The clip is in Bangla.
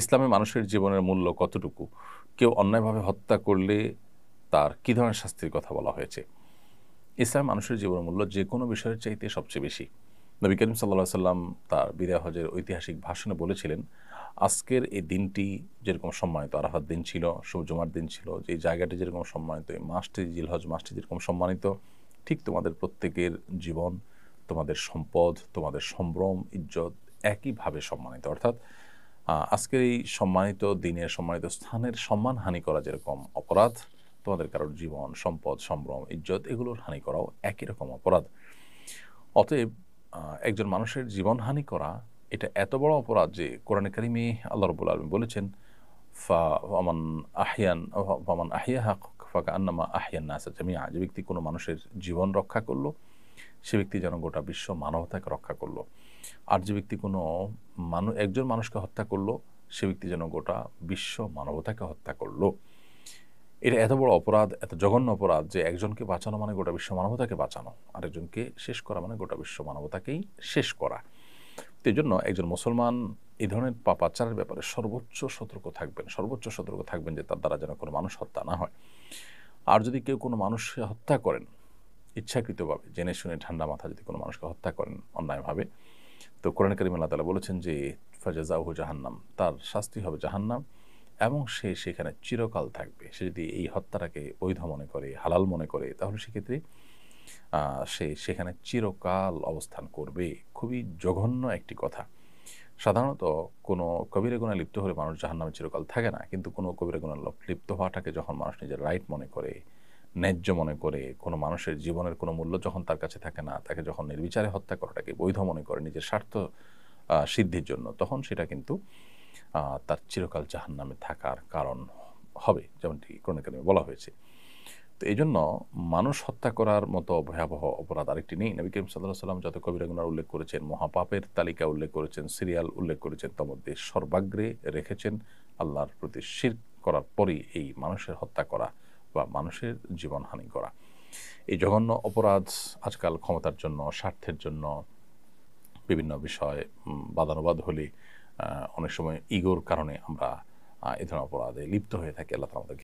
ইসলামে মানুষের জীবনের মূল্য কতটুকু? কেউ অন্যায়ভাবে হত্যা করলে তার কী ধরনের শাস্তির কথা বলা হয়েছে? ইসলামে মানুষের জীবনের মূল্য যেকোনো বিষয়ের চাইতে সবচেয়ে বেশি। নবী করিম সাল্লাল্লাহু আলাইহি সাল্লাম তার বিদায় হজের ঐতিহাসিক ভাষণে বলেছিলেন, আজকের এই দিনটি যেরকম সম্মানিত, আরাফাত দিন ছিল, জুমার দিন ছিল, যে জায়গাটি যেরকম সম্মানিত, এই মাসটি জিলহজ মাসটি যেরকম সম্মানিত, ঠিক তোমাদের প্রত্যেকের জীবন, তোমাদের সম্পদ, তোমাদের সম্ভ্রম, ইজ্জত একইভাবে সম্মানিত। অর্থাৎ আজকের এই সম্মানিত দিনের, সম্মানিত স্থানের সম্মানহানি করা যেরকম অপরাধ, তোমাদের কারোর জীবন, সম্পদ, সম্ভ্রম, ইজ্জত এগুলোর হানি করাও একই রকম অপরাধ। অতএব একজন মানুষের জীবনহানি করা এটা এত বড় অপরাধ যে কোরআনে কারিমে আল্লাহ রাব্বুল আলামিন বলেছেন, ফামান আহইয়াহা ফাকান্নামা আহইয়ান নাসা জামিআ, যে ব্যক্তি কোনো মানুষের জীবন রক্ষা করলো সে ব্যক্তি যেন গোটা বিশ্ব মানবতাকে রক্ষা করলো। আর যে ব্যক্তি কোনো একজন মানুষকে হত্যা করলো সে ব্যক্তি যেন গোটা বিশ্ব মানবতাকে হত্যা করলো। এটা এত বড় অপরাধ, এত জঘন্য অপরাধ যে একজনকে বাঁচানো মানে গোটা বিশ্ব মানবতাকে বাঁচানো, আরেকজনকে শেষ করা মানে গোটা বিশ্ব মানবতাকেই শেষ করা। তো এই জন্য একজন মুসলমান এই ধরনের পাপাচারের ব্যাপারে সর্বোচ্চ সতর্ক থাকবেন যে তার দ্বারা যেন কোনো মানুষ হত্যা না হয়। আর যদি কেউ কোনো মানুষকে হত্যা করেন ইচ্ছাকৃতভাবে, জেনে শুনে ঠান্ডা মাথা যদি কোনো মানুষকে হত্যা করেন অন্যায়ভাবে, তো কোরআন কারিমে আল্লাহ তাআলা বলেছেন যে ফাজাযাউহু জাহান্নাম, তার শাস্তি হবে জাহান্নাম এবং সে সেখানে চিরকাল থাকবে। সে যদি এই হত্যাটাকে বৈধ মনে করে, হালাল মনে করে, তাহলে সেক্ষেত্রে সে সেখানে চিরকাল অবস্থান করবে। খুবই জঘন্য একটি কথা। সাধারণত কোনো কবিরা গুনাহে লিপ্ত হলে মানুষ জাহান্নামে চিরকাল থাকে না। কিন্তু কোনো কবিরা গুনাহে লিপ্ত হওয়াটাকে যখন মানুষ নিজের রাইট মনে করে, ন্যায্য মনে করে, কোনো মানুষের জীবনের কোনো মূল্য যখন তার কাছে থাকে না, তাকে যখন নির্বিচারে হত্যা করাটাকে বৈধ মনে করে নিজের স্বার্থ সিদ্ধির জন্য, তখন সেটা কিন্তু তার চিরকাল জাহান্নামে থাকার কারণ হবে, যেমনটি কোরআনে কারিমে বলা হয়েছে। তো এইজন্য মানুষ হত্যা করার মতো ভয়াবহ অপরাধ আরেকটি নেই। নবী করিম সাল্লাল্লাহু আলাইহি ওয়াসাল্লাম যত কবিরা গুনাহ উল্লেখ করেছেন, মহাপাপের তালিকা উল্লেখ করেছেন, সিরিয়াল উল্লেখ করেছেন, তার মধ্যে সর্বাগ্রে রেখেছেন আল্লাহর প্রতি শিরক করার পরই এই মানুষের হত্যা করা বা মানুষের জীবনহানি করা। এই জঘন্য অপরাধ আজকাল ক্ষমতার জন্য, স্বার্থের জন্য, বিভিন্ন বিষয়ে বাদানুবাদ হলে অনেক সময় ইগোর কারণে আমরা এ ধরনের অপরাধে লিপ্ত হয়ে থাকি। আল্লাহ তাআলা আমাদেরকে